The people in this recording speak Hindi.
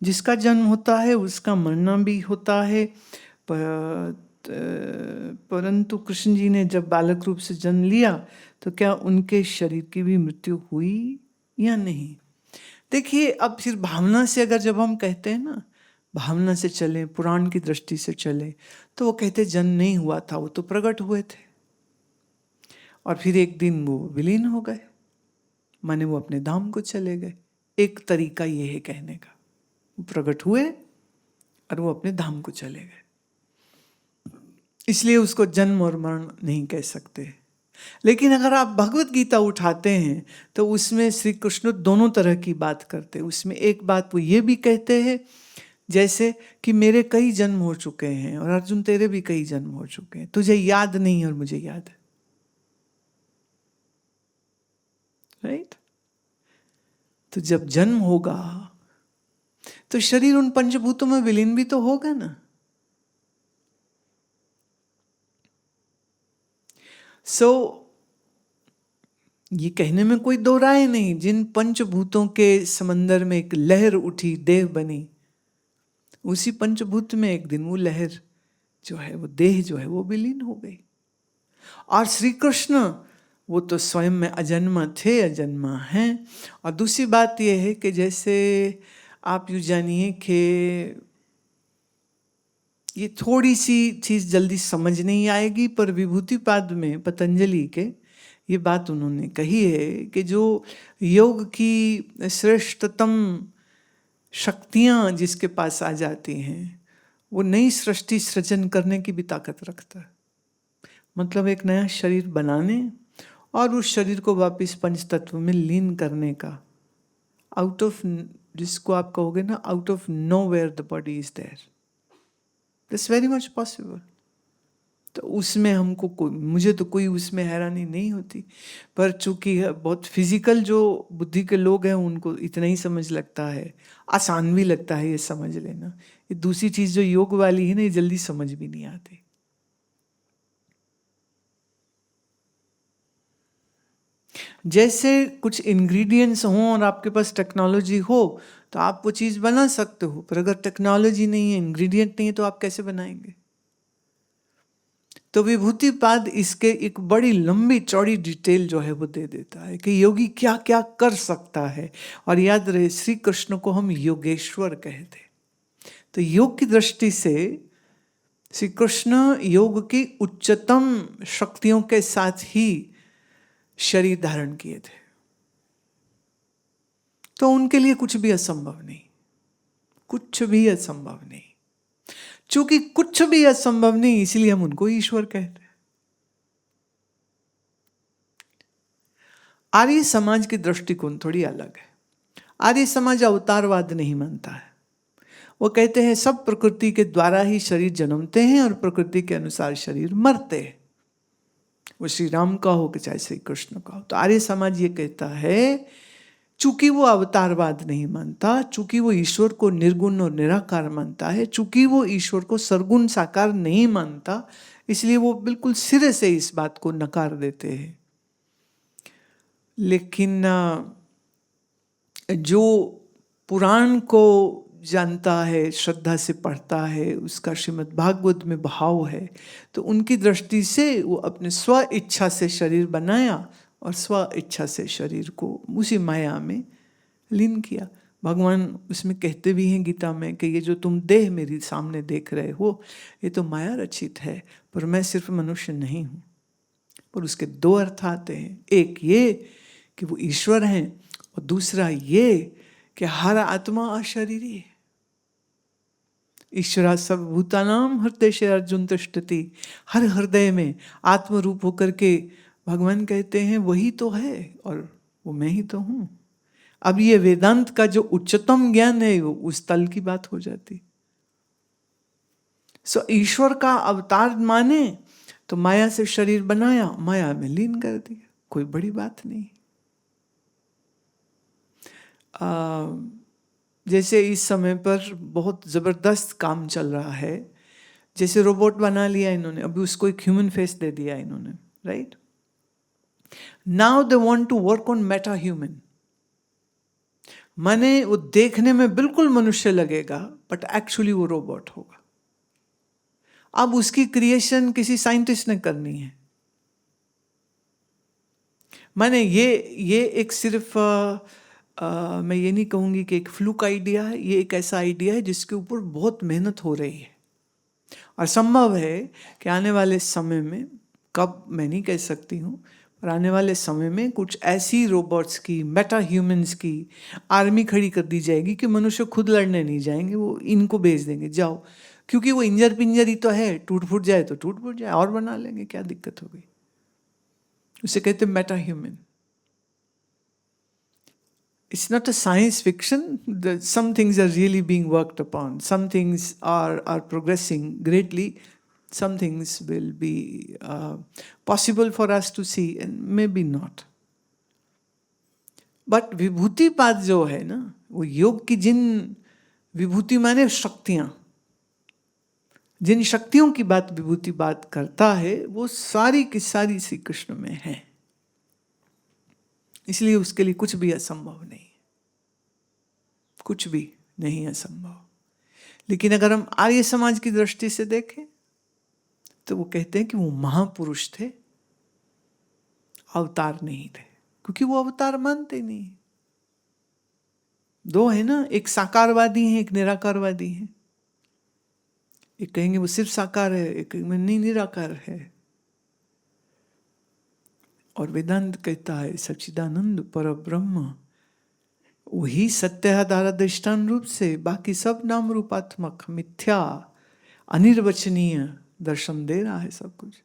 जिसका जन्म होता है उसका मरना भी होता है। परंतु कृष्ण जी ने जब बालक रूप से जन्म लिया तो क्या उनके शरीर की भी मृत्यु हुई या नहीं? देखिए, अब फिर भावना से अगर जब हम कहते हैं ना, भावना से चले, पुराण की दृष्टि से चले, तो वो कहते जन्म नहीं हुआ था, वो तो प्रकट हुए थे और फिर एक दिन वो विलीन हो गए, माने वो अपने धाम को चले गए। एक तरीका ये है कहने का, वो प्रकट हुए और वो अपने धाम को चले गए, इसलिए उसको जन्म और मरण नहीं कह सकते। लेकिन अगर आप भगवत गीता उठाते हैं तो उसमें श्री कृष्ण दोनों तरह की बात करते हैं। उसमें एक बात वो ये भी कहते हैं जैसे कि मेरे कई जन्म हो चुके हैं और अर्जुन तेरे भी कई जन्म हो चुके हैं, तुझे याद नहीं और मुझे याद है, राइट? तो जब जन्म होगा तो शरीर उन पंचभूतों में विलीन भी तो होगा ना। ये कहने में कोई दो राय नहीं, जिन पंचभूतों के समंदर में एक लहर उठी, देह बनी, उसी पंचभूत में एक दिन वो लहर जो है, वो देह जो है वो विलीन हो गई। और श्री कृष्ण वो तो स्वयं में अजन्मा थे, अजन्मा हैं। और दूसरी बात यह है कि जैसे आप यूँ जानिए कि ये थोड़ी सी चीज जल्दी समझ नहीं आएगी, पर विभूतिपाद में पतंजलि के ये बात उन्होंने कही है कि जो योग की श्रेष्ठतम शक्तियां जिसके पास आ जाती हैं वो नई सृष्टि सृजन करने की भी ताकत रखता है। मतलब एक नया शरीर बनाने और उस शरीर को वापस पंच तत्व में लीन करने का, आउट ऑफ, जिसको आप कहोगे ना, out of nowhere the body is there, this very much possible. तो उसमें हमको मुझे तो कोई उसमें हैरानी नहीं होती, पर चूंकि बहुत फिजिकल जो बुद्धि के लोग हैं उनको इतना ही समझ लगता है, आसान भी लगता है ये समझ लेना। ये दूसरी चीज जो योग वाली है ना, ये जल्दी समझ भी नहीं आती। जैसे कुछ इंग्रेडिएंट्स हों और आपके पास टेक्नोलॉजी हो तो आप वो चीज बना सकते हो, पर अगर टेक्नोलॉजी नहीं है, इंग्रेडिएंट नहीं है, तो आप कैसे बनाएंगे? तो विभूतिपाद इसके एक बड़ी लंबी चौड़ी डिटेल जो है वो दे देता है कि योगी क्या क्या कर सकता है। और याद रहे, श्री कृष्ण को हम योगेश्वर कहते। तो योग की दृष्टि से श्री कृष्ण योग की उच्चतम शक्तियों के साथ ही शरीर धारण किए थे, तो उनके लिए कुछ भी असंभव नहीं, कुछ भी असंभव नहीं। चूंकि कुछ भी असंभव नहीं, इसलिए हम उनको ईश्वर कहते हैं। आर्य समाज की दृष्टिकोण थोड़ी अलग है। आर्य समाज अवतारवाद नहीं मानता है। वो कहते हैं सब प्रकृति के द्वारा ही शरीर जन्मते हैं और प्रकृति के अनुसार शरीर मरते हैं। वो श्री राम का हो कि चाहे श्री कृष्ण का हो। तो आर्य समाज ये कहता है, चूंकि वो अवतारवाद नहीं मानता, चूंकि वो ईश्वर को निर्गुण और निराकार मानता है, चूंकि वो ईश्वर को सरगुण साकार नहीं मानता, इसलिए वो बिल्कुल सिरे से इस बात को नकार देते हैं। लेकिन जो पुराण को जानता है, श्रद्धा से पढ़ता है, उसका श्रीमद् भागवत में भाव है, तो उनकी दृष्टि से वो अपने स्व इच्छा से शरीर बनाया और स्व इच्छा से शरीर को उसी माया में लीन किया। भगवान उसमें कहते भी हैं गीता में कि ये जो तुम देह मेरे सामने देख रहे हो, ये तो माया रचित है, पर मैं सिर्फ मनुष्य नहीं हूँ। पर उसके दो अर्थ आते हैं, एक ये कि वो ईश्वर हैं और दूसरा ये कि हर आत्मा अशरीरी है। ईश्वरा सर्वभूतानां हृदय अर्जुन तिष्ठति। हर हृदय में आत्मरूप होकर के भगवान कहते हैं वही तो है और वो मैं ही तो हूँ। अब ये वेदांत का जो उच्चतम ज्ञान है वो उस तल की बात हो जाती। सो ईश्वर का अवतार माने तो माया से शरीर बनाया, माया में लीन कर दिया, कोई बड़ी बात नहीं। जैसे इस समय पर बहुत जबरदस्त काम चल रहा है, जैसे रोबोट बना लिया इन्होंने, अभी उसको एक ह्यूमन फेस दे दिया इन्होंने, right? Now they want to work on meta human. माने वो देखने में बिल्कुल मनुष्य लगेगा बट एक्चुअली वो रोबोट होगा। अब उसकी क्रिएशन किसी साइंटिस्ट ने करनी है। माने ये एक सिर्फ मैं ये नहीं कहूँगी कि एक फ्लूक आइडिया है, ये एक ऐसा आइडिया है जिसके ऊपर बहुत मेहनत हो रही है और संभव है कि आने वाले समय में, कब मैं नहीं कह सकती हूँ, पर आने वाले समय में कुछ ऐसी रोबोट्स की, मेटा ह्यूमंस की आर्मी खड़ी कर दी जाएगी कि मनुष्य खुद लड़ने नहीं जाएंगे, वो इनको भेज देंगे जाओ, क्योंकि वो इंजर पिंजर ही तो है, टूट फूट जाए तो टूट फूट जाए, और बना लेंगे, क्या दिक्कत हो गई। उसे कहते हैं Meta human. It's not a science fiction. Some things are really being worked upon. Some things are progressing greatly. Some things will be possible for us to see and maybe not. But विभूतिपाद जो है ना, वो योग की जिन विभूति माने शक्तियां, जिन शक्तियों की बात विभूति बात करता है, वो सारी की सारी श्री कृष्ण में है। इसलिए उसके लिए कुछ भी असंभव नहीं, कुछ भी नहीं असंभव। लेकिन अगर हम आर्य समाज की दृष्टि से देखें तो वो कहते हैं कि वो महापुरुष थे, अवतार नहीं थे, क्योंकि वो अवतार मानते नहीं। दो है ना, एक साकारवादी है, एक निराकारवादी है। एक कहेंगे वो सिर्फ साकार है, एक नहीं निराकार है। और वेदांत कहता है सच्चिदानंद पर ब्रह्म वही सत्याधार अधिष्ठान रूप से, बाकी सब नाम रूपात्मक मिथ्या अनिर्वचनीय दर्शन दे रहा है सब कुछ।